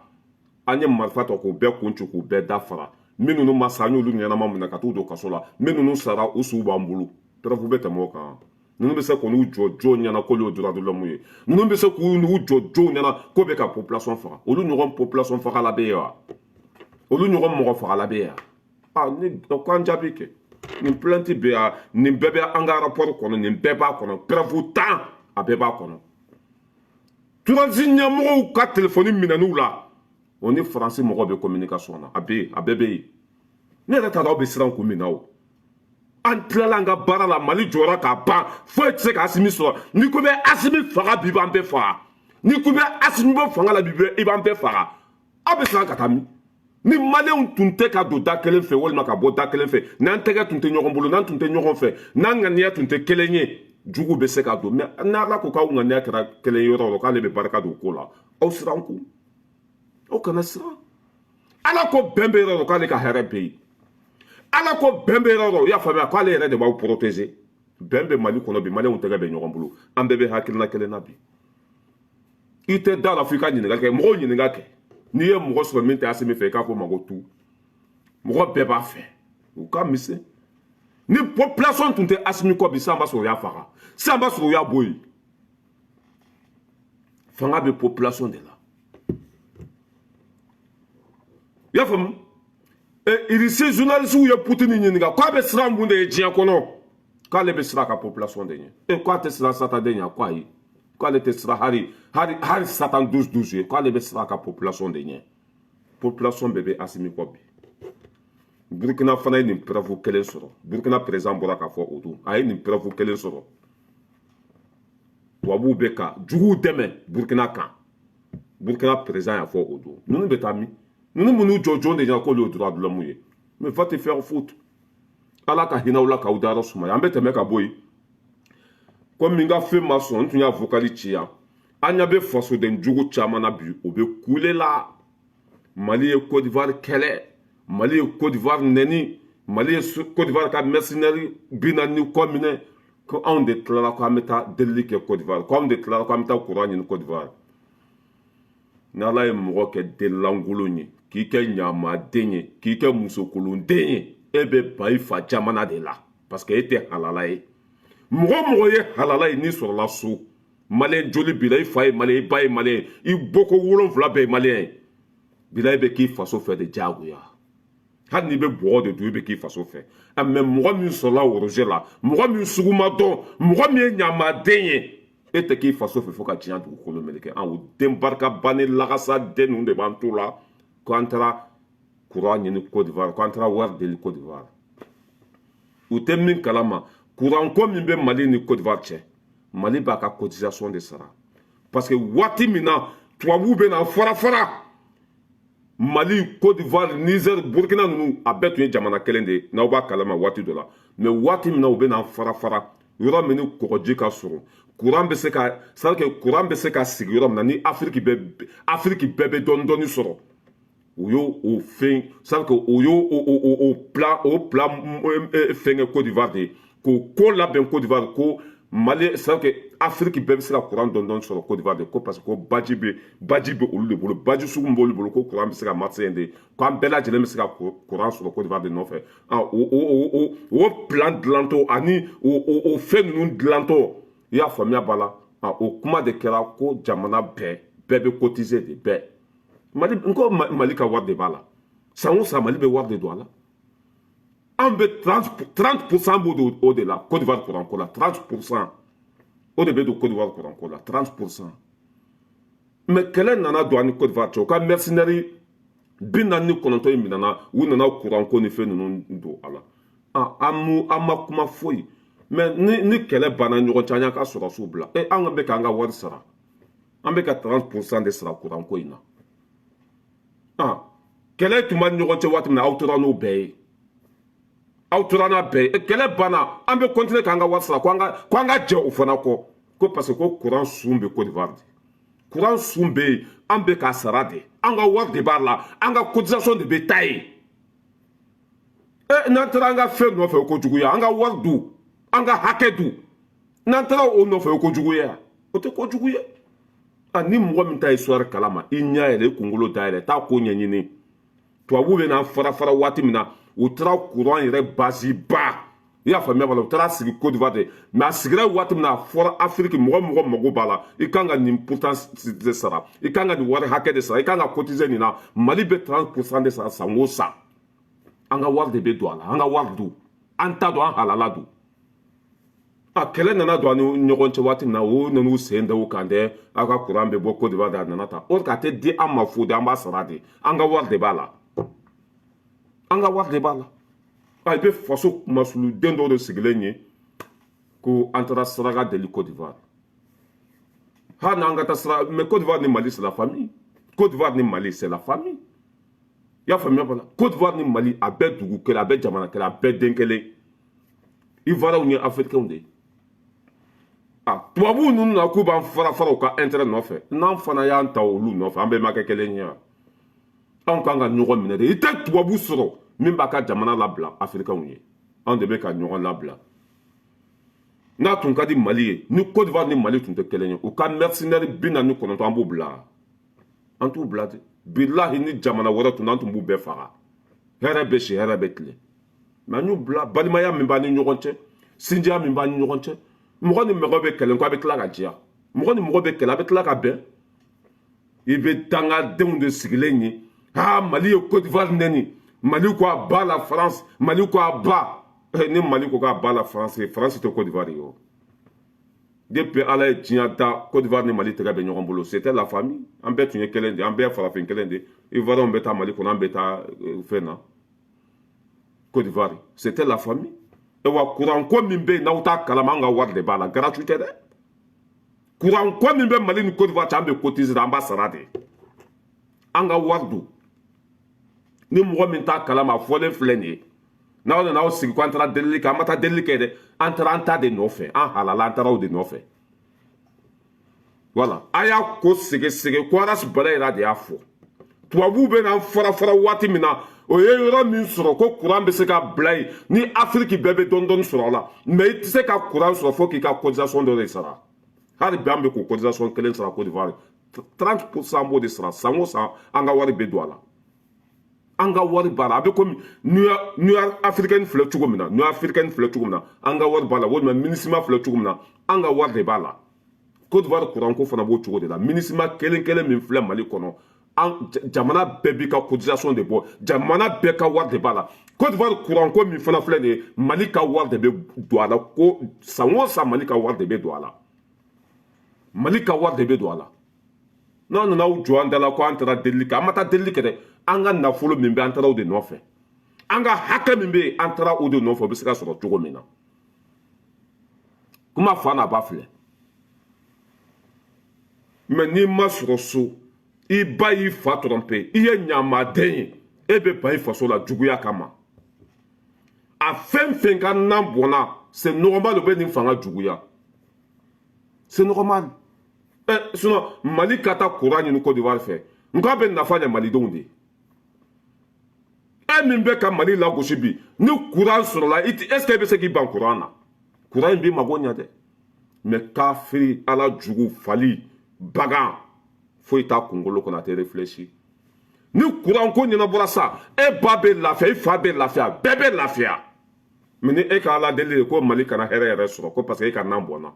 an ye marifa ta k'u bɛɛ kun ci k'u bɛɛ dafara minnu ma sa an y'olu ɲɛnama minɛ ka t'u don kaso la minnu sara u suw b'an bolo preuve bɛ tɛmɛ o kan ninnu bɛ se k'u jɔ jo ɲɛna k'olu ye droit ye ninnu bɛ se k'u jɔ jo ɲɛna k'o bɛ ka population faga olu ɲɔgɔn population fagala bɛ yen wa olu ɲɔgɔn mɔgɔ fagala bɛ yan ni k'an jaabi kɛ nin plainte bɛ yan nin bɛɛ bɛ an ka rapport kɔnɔ nin bɛɛ b'a kɔnɔ preuve 10 a bɛɛ b'a kɔnɔ turasi ɲɛmɔgɔw ka telefoni minɛn'u la o ni faransi mɔgɔw bɛ communication na a bɛ yen a bɛɛ bɛ yen ne yɛrɛ t'a dɔn aw bɛ siran kun min na o an tilala an ka baara la mali jɔra k'a ban foyi tɛ se ka asimi sɔrɔ ni ko bɛ asimi faga bi b'an bɛɛ faga ni ko bɛ asimi bɔ fanga la bi i b'an bɛɛ faga aw bɛ siran ka taa min ni maliyɛnw tun tɛ ka don da kelen fɛ walima ka bɔ da kelen fɛ n'an tɛgɛ tun tɛ ɲɔgɔn bolo n'an tun tɛ ɲɔgɔn fɛ n'an ŋaniya tun tɛ kelen ye jugu bɛ se ka don mɛ n'ala ko k'aw ŋaniya kɛra kelen yɔrɔ la k'ale bɛ barika don ko la aw siran kun aw kana siran ala ko bɛn bɛ yɔrɔ la k'ale ka hɛrɛ bɛ yen ala ko bɛn bɛ yɔrɔ la i y'a faamuya k'ale yɛrɛ de b'aw protéger bɛn bɛ mali kɔnɔ bi maliyɛnw tɛgɛ bɛ ɲɔgɔn bolo an bɛɛ bɛ hakilina kelen na bi i tɛ da la f'i ka ɲininkali kɛ mɔgɔw ɲininka kɛ n'i ye mɔgɔ sɔrɔ min tɛ asimi fɛ i k'a fɔ ma ko tu mɔgɔ bɛɛ b'a fɛ u ka misɛn ni population tun tɛ asimi kɔ bi sisan b'a sɔrɔ u y'a faga sisan b'a sɔrɔ u y'a bɔ yen fanga bɛ population de la i y'a faamu irisi journalisiw ye Putini ɲininka k'a bɛ siran mun de ye diɲɛ kɔnɔ k'ale bɛ siran a ka population de ɲɛ k'a tɛ siran sataden ɲɛ ko ayi k'ale tɛ siran hali satan 12 ye k'ale bɛ siran a ka population de ɲɛ population bɛɛ bɛ asimi kɔ bi burkina fana ye nin preuve kelen sɔrɔ burkina président bɔra k'a fɔ o don a ye nin preuve kelen sɔrɔ tubabuw bɛ ka juguw dɛmɛ burkina kan burkina président y'a fɔ o don ninnu bɛ taa min ninnu minnu jɔ jɔn de ɲɛna k'olu ye droit de l'homme ye mais va te faire foutre ala ka hinɛ aw la k'aw dayɔrɔ sumaya an bɛ tɛmɛ ka bɔ yen komi n ka fɛn ma sɔn n tun y'a vocali ci yan an ɲɛ bɛ fasoden jugu caman na bi o bɛ kule la mali ye Côte d'Ivoire kɛlɛ mali ye Côte d'Ivoire nɛni mali ye Côte d'Ivoire ka mercenaires 40 kɔ minɛ ko anw de tilala k'an bɛ taa delili kɛ Côte d'Ivoire ko anw de tilala k'an bɛ taa courant ɲini Côte d'Ivoire ni ala ye mɔgɔ kɛ delilankolon ye k'i kɛ ɲamaden ye k'i kɛ musokolonden ye e bɛ ba i fa jamana de la parce que e tɛ halala ye mɔgɔ mɔgɔ ye halala ye n'i sɔrɔla so maliyɛn joli bila i fa ye maliyɛn i ba ye maliyɛn i bɔko 7 bɛɛ ye maliyɛn ye bila i bɛ k'i faso fɛ de diyagoya hali n'i bɛ bɔgɔ de dun i bɛ k'i faso fɛ mɛ mɔgɔ min sɔrɔla woroze la mɔgɔ min sugu ma dɔn mɔgɔ min ye ɲamaden ye e tɛ k'i faso fɛ fo ka diɲɛ dugukolo meleke o den barikaba ni lagasa den ninnu de b'an t'u la k'an taara courant ɲini Côte d'Ivoire k'an taara wari deli Côte d'Ivoire u tɛ min kalama courant ko min bɛ mali ni Côte d'Ivoire cɛ mali b'a ka cotisation de sara parce que waati min na tubabuw bɛ na fara mali Côte d'Ivoire Niger Burkina ninnu a bɛɛ tun ye jamana kelen de ye n'aw b'a kalama waati dɔ la mais waati min na u bɛ na fara yɔrɔ min ni kɔgɔji ka surun courant bɛ se ka c'est-à-dire que courant bɛ se ka sigi yɔrɔ min na ni Afrique bɛɛ bɛ dɔɔni sɔrɔ u y'o fɛn c'est-à-dire que u y'o plan fɛnkɛ Côte d'Ivoire de ye k'o ko labɛn Côte d'Ivoire ko mali c'est-à-dire que Afrique bɛɛ bɛ se ka courant dɔɔni sɔrɔ Côte d'Ivoire de ko parce que ko baji bɛ olu de bolo baji sugu min b'olu bolo ko courant bɛ se ka marcher yen de k'an bɛɛ lajɛlen bɛ se ka courant sɔrɔ Côte d'Ivoire de nɔfɛ o plan dilantɔ ani o fɛn ninnu dilantɔ i y'a faamuya b'a la o kuma de kɛra ko jamana bɛɛ bɛ cotiser de bɛɛ mali ka wari de b'a la san o san Mali bɛ wari de don a la an bɛ 30% b'o don o de la Côte d'Ivoire kuranko la 30% o de bɛ don Côte d'Ivoire kuranko la 30%. mais kɛlɛ nana don ani Côte d'Ivoire cɛ u ka mercenaires 49 in minɛna u nana kuranko ni fɛn ninnu don a la an ma kuma foyi mais ni kɛlɛ banna ɲɔgɔn cɛ an y'a ka sɔrɔsiw bila an bɛ k'an ka wari sara an bɛ ka 30% de sara kuranko in na kɛlɛ tun b'a ni ɲɔgɔn cɛ waati min na aw tora n'o bɛɛ ye aw tora n'a bɛɛ ye kɛlɛ banna an bɛ continuer k'an ka wari sara ko an ka jɛ o fana kɔ ko parce que ko courant sun bɛ Côte d'Ivoire de courant sun bɛ yen an bɛ k'a sara de an ka wari de b'a la an ka cotisation de bɛ taa yen n'an taara an ka fɛn nɔfɛ o ko juguya an ka wari dun an ka hakɛ dun n'an taara o nɔfɛ o ko juguya o tɛ ko jugu ye ni mɔgɔ min ta histoire kalama i ɲɛ yɛlɛ i kunkolo da yɛlɛ taa ko ɲɛɲini tubabu bɛ n'an fara waati min na u taara courant yɛrɛ base ba i y'a faamuya b'a la u taara sigi Côte d'Ivoire de mais a sigira waati min na a fɔra Afrique mɔgɔ mago b'a la i kan ka nin pourtant de sara i kan ka nin wari hakɛ de sara i kan ka cotiser nin na Mali bɛ 30% de sara san o san an ka wari de bɛ don a la an ka wari dun an ta don an halala dun kɛlɛ nana don ani ɲɔgɔn cɛ waati min na o nan'u sen da o kan dɛ aw ka courant bɛ bɔ Côte d'Ivoire de a nana ta o ka tɛ di an ma fu de an b'a sara de an ka wari de b'a la an ka wari de b'a la i bɛ faso masuluden dɔw de sigilen ye ko an taara saraka deli Côte d'Ivoire hali n'an ka taa saraka mais Côte d'Ivoire ni Mali c'est la famille Côte d'Ivoire ni Mali c'est la famille i y'a faamuya b'a la Côte d'Ivoire ni Mali a bɛɛ dugu kelen a bɛɛ jamana kelen a bɛɛ den kelen Ivoiriens ni Africains de ye tubabuw ninnu na k'u b'an fara u ka intérêt nɔfɛ n'an fana y'an ta olu nɔfɛ an bɛɛ ma kɛ kelen ye anw kan ka ɲɔgɔn minɛ de i tɛ tubabu sɔrɔ min b'a ka jamana labila Africains ye anw de bɛ ka ɲɔgɔn labila n'a tun ka di Mali ye ni Côte d'Ivoire ni Mali tun tɛ kelen ye u ka mercenaires 49 an b'u bila an t'u bila de bilahi ni jamana wɛrɛ tun an tun b'u bɛɛ faga hɛrɛ bɛ si hɛrɛ bɛ tile mais an y'u bila balimaya min b'an ni ɲɔgɔn cɛ sinjiya min b'an ni ɲɔgɔn cɛ mɔgɔ ni mɔgɔ bɛ kɛlɛ ko a bɛ tila ka diya mɔgɔ ni mɔgɔ bɛ kɛlɛ a bɛ tila ka bɛn i bɛ dangadenw de sigilen ye Mali ye Côte d'Ivoire nɛni Mali ko a ba la France Mali ko a ba ni Mali ko k'a ba la France France tɛ Côte d'Ivoire ye o depuis Ala ye diɲɛ da Côte d'Ivoire ni Mali tɛgɛ bɛ ɲɔgɔn bolo c'était la famille an bɛɛ tun ye kelen de an bɛɛ ye farafin kelen de Ivoiriens bɛ taa Mali kɔnɔ an bɛ taa fɛn na Côte d'Ivoire c'était la famille wa courant ko min bɛ yen n'aw t'a kalama an ka wari de b'a la gratuit tɛ dɛ courant ko min bɛ Mali ni Côte d'Ivoire cɛ an bɛ cotiser an b'a sara de an ka wari dun ni mɔgɔ min t'a kalama a fɔlen filɛ nin ye n'aw nana aw sigi ko an taara delili kɛ an ma taa delili kɛ dɛ an taara an ta de nɔfɛ an halala an taara o de nɔfɛ voilà a y'a ko sege ko arasi bala yɛrɛ de y'a fɔ tubabuw bɛ n'an fara waati min na o ye yɔrɔ min sɔrɔ ko courant bɛ se ka bila yen ni Afrique bɛɛ bɛ dɔɔni sɔrɔ a la mais i tɛ se ka courant sɔrɔ fo k'i ka cotisation dɔ de sara hali bi an bɛ k'o cotisation kelen sara Côte d'Ivoire 30% an b'o de sara san o san an ka wari bɛ don a la an ka wari b'a la a bɛ komi New Africaine filɛ cogo min na New Africaine filɛ cogo min na an ka wari b'a la walima MINUSMA filɛ cogo min na an ka wari de b'a la Côte d'Ivoire courant ko fana b'o cogo de la MINUSMA kelen min filɛ Mali kɔnɔ jamana bɛɛ b'i ka cotisation de bɔ jamana bɛɛ ka wari de b'a la Côte d'Ivoire courant ko min fana filɛ nin ye Mali ka wari de bɛ don a la ko san o san Mali ka wari de bɛ don a la Mali ka wari de bɛ don a la n'an nana aw jɔ an da la ko an taara delili kɛ an ma taa delili kɛ dɛ an ka nafolo min bɛ an taara o de nɔfɛ an ka hakɛ min bɛ yen an taara o de nɔfɛ o bɛ se ka sɔrɔ cogo min na kuma fa n'a ba filɛ mais n'i ma sɔrɔ so i ba y'i fa tromper i ye ɲamaden ye e bɛ ban i faso la juguya kama a fɛn fɛn ka nan bɔnna c'est normal o bɛ nin fanga juguya c'est normal sinon Mali ka taa courant ɲini Côte d'Ivoire fɛ nka bɛ nafa ɲɛ malidenw de e min bɛ ka Mali lagosi bi ni courant sɔrɔla est-ce que i bɛ se k'i ban courant na courant in b'i mago ɲɛ dɛ mais kafiri ala jugu fali bagan foyi t'a kunkolo kɔnɔ a tɛ réfléchir ni courant ko ɲɛnabɔra sa e ba bɛ lafiya i fa bɛ lafiya bɛɛ bɛ lafiya mais ni e ka ala deli de ko Mali kana hɛrɛ yɛrɛ sɔrɔ ko parce que e ka nan bɔnna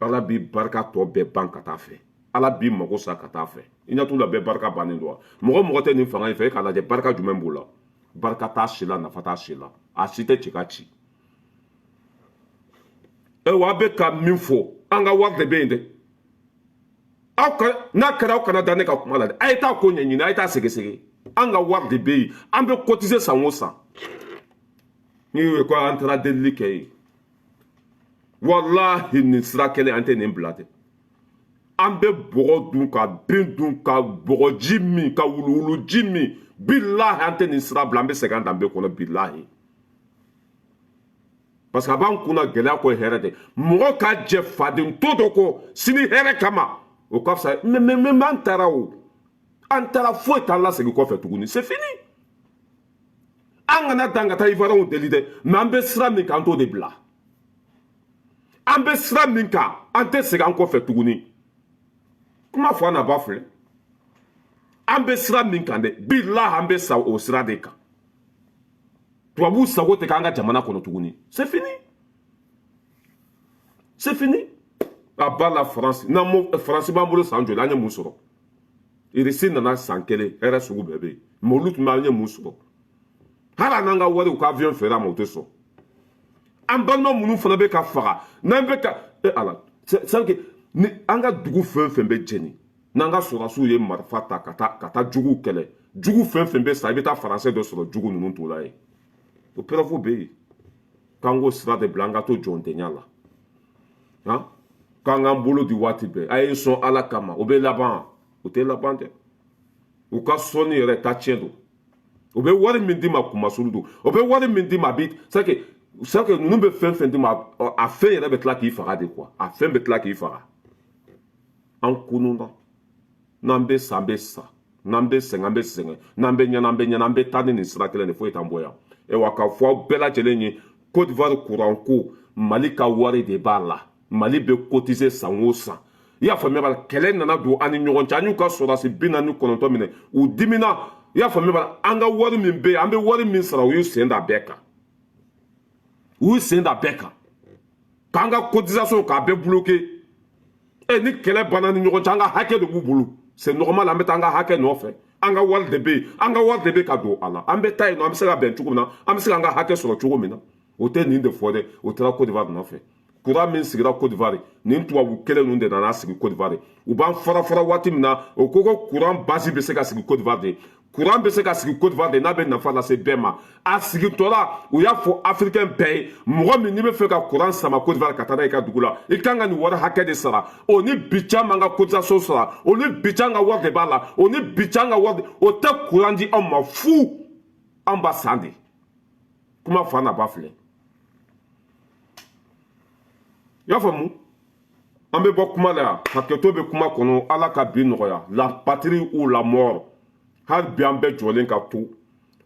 ala b'i barika tɔ bɛɛ ban ka taa fɛ ala b'i mago sa ka taa fɛ i ɲɛ t'u la bɛɛ barika bannen don wa mɔgɔ tɛ nin fanga in fɛ e k'a lajɛ barika jumɛn b'o la barika t'a si la nafa t'a si la a si tɛ ci ka ci wa a bɛ ka min fɔ an ka wari de bɛ yen dɛ n'a kɛra aw kana da ne ka kuma la dɛ a ye taa ko ɲɛɲini a ye taa sɛgɛsɛgɛ an ka wari de bɛ yen an bɛ cotiser san o san n'i y'o ye ko an taara delili kɛ yen walahi nin sira kelen an tɛ nin bila dɛ an bɛ bɔgɔ dun ka bin dun ka bɔgɔji min ka wuluwuluji min bilahi an tɛ nin sira bila an bɛ segin an danbe kɔnɔ bilahi parce que a b'an kunna gɛlɛya ko hɛrɛ de mɔgɔ ka jɛ faden to dɔ kɔ sini hɛrɛ kama o ka fisa mais an taara o an taara foyi t'an lasegin kɔfɛ tuguni c'est fini an kana dan ka taa ivoiriyɛnw deli dɛ mais an bɛ sira min kan an t'o de bila an bɛ sira min kan an tɛ segin an kɔfɛ tuguni kuma fɔ an na ba filɛ an bɛ sira min kan dɛ bilahi an bɛ sa o sira de kan tubabuw sago tɛ k'an ka jamana kɔnɔ tuguni c'est fini c'est fini a b'a la faransi faransi b'an bolo san joli an ye mun sɔrɔ irisi nana san kelen hɛrɛ sugu bɛɛ bɛ yen mɛ olu tun bɛ an ye mun sɔrɔ hali n'an ka wari u ka avion feere a ma o tɛ sɔn an balima minnu fana bɛ ka faga n'an bɛ ka ala c'est que ni an ka dugu fɛn fɛn bɛ jɛni n'an ka sɔrɔdasiw ye marifa ta ka taa juguw kɛlɛ jugu fɛn fɛn bɛ sa i bɛ taa faransɛ dɔ sɔrɔ jugu ninnu t'o la yen o preuve bɛ yen k'an k'o sira de bila an ka to jɔntɛnya la k'an k'an bolo di waati bɛɛ a ye sɔn ala kama o bɛ laban o tɛ laban dɛ u ka sɔnni yɛrɛ ta tiɲɛ don o bɛ wari min d'i ma kumasuru don o bɛ wari min d'i ma a bi c'est que ninnu bɛ fɛn fɛn d'i ma a fɛn yɛrɛ bɛ tila k'i faga de quoi a fɛn bɛ tila k'i faga an kununa n'an bɛ sa an bɛ sa n'an bɛ sɛgɛn an bɛ sɛgɛn n'an bɛ ɲɛna an bɛ ɲɛna an bɛ taa ni nin sira kelen de foyi t'an bɔ yan wa k'a fɔ aw bɛɛ lajɛlen ye Côte d'Ivoire courant ko Mali ka wari de b'a la Mali bɛ cotiser san o san i y'a faamuya b'a kɛlɛ nana don an ni ɲɔgɔn cɛ an y'u ka sɔrɔdasi 49 minɛ u dimina i y'a faamuya b'a an ka wari min bɛ yen an bɛ wari min sara u y'u sen da bɛɛ kan u y'u sen da bɛɛ kan k'an ka cotisation k'a bɛɛ bloqué ni kɛlɛ banna ni ɲɔgɔn cɛ an ka hakɛ de b'u bolo c'est normal an bɛ taa an ka hakɛ nɔfɛ an ka wari de bɛ yen an ka wari de bɛ ka don a la an bɛ taa yen nɔ an bɛ se ka bɛn cogo min na an bɛ se k'an ka hakɛ sɔrɔ cogo min na o tɛ nin de fɔ dɛ o taara Côte d'Ivoire nɔfɛ courant min sigira Côte d'Ivoire nin tubabu kelen ninnu de nana sigi Côte d'Ivoire u b'an fara waati min na o ko ko courant base bɛ se ka sigi Côte d'Ivoire de courant bɛ se ka sigi Côte d'Ivoire de n'a bɛ nafa lase bɛɛ ma a sigitɔ la u y'a fɔ africain bɛɛ ye mɔgɔ min n'i bɛ fɛ ka courant sama Côte d'Ivoire ka taa n'a ye i ka dugu la i kan ka nin wari hakɛ de sara o ni bi caman ka cotisation sara o ni bi caman ka wari de b'a la o ni bi caman ka wari o tɛ courant di anw ma fu an b'a san de kuma fa na ba filɛ i y'a faamu an bɛ bɔ kuma la yan hakɛto bɛ kuma kɔnɔ ala ka bi nɔgɔya la patrie ou la mort hali bi an bɛɛ jɔlen ka to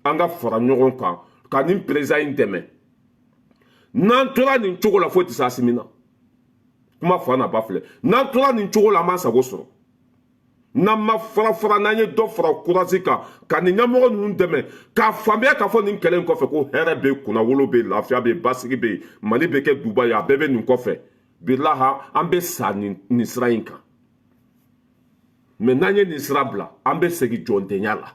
an ka fara ɲɔgɔn kan ka nin président in dɛmɛ n'an tora nin cogo la foyi tɛ se Asimi na kuma fa na ba filɛ n'an tora nin cogo la an b'an sago sɔrɔ n'an ma fara n'an ye dɔ fara courage kan ka nin ɲɛmɔgɔ ninnu dɛmɛ k'a faamuya k'a fɔ nin kɛlɛ in kɔfɛ ko hɛrɛ bɛ yen kunnawolo bɛ yen lafiya bɛ yen basigi bɛ yen Mali bɛ kɛ Dubaï ye a bɛɛ bɛ nin kɔfɛ bilaha an bɛ sa nin sira in kan mais n'an ye nin sira bila an bɛ segin jɔntɛnya la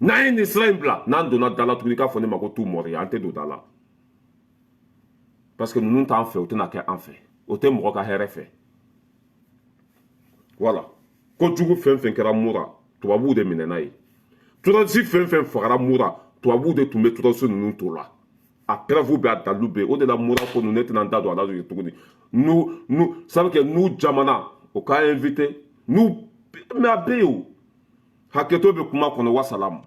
n'an ye nin sira in bila n'an donna da la tuguni k'a fɔ ne ma ko tu mɔri an tɛ don da la parce que ninnu t'an fɛ o tɛna kɛ an fɛ o tɛ mɔgɔ ka hɛrɛ fɛ voilà kojugu fɛn fɛn kɛra mura tubabuw de minɛna ye turasi fɛn fɛn fagara mura tubabuw de tun bɛ turasi ninnu to la a preuve bɛ a dalilu bɛ o de la mura ko ninnu ne tɛna n da don a la tuguni ça veut dire n'u jamana o k'a invité n'u mais a bɛ yen o hakɛto bɛ kuma kɔnɔ wasalamu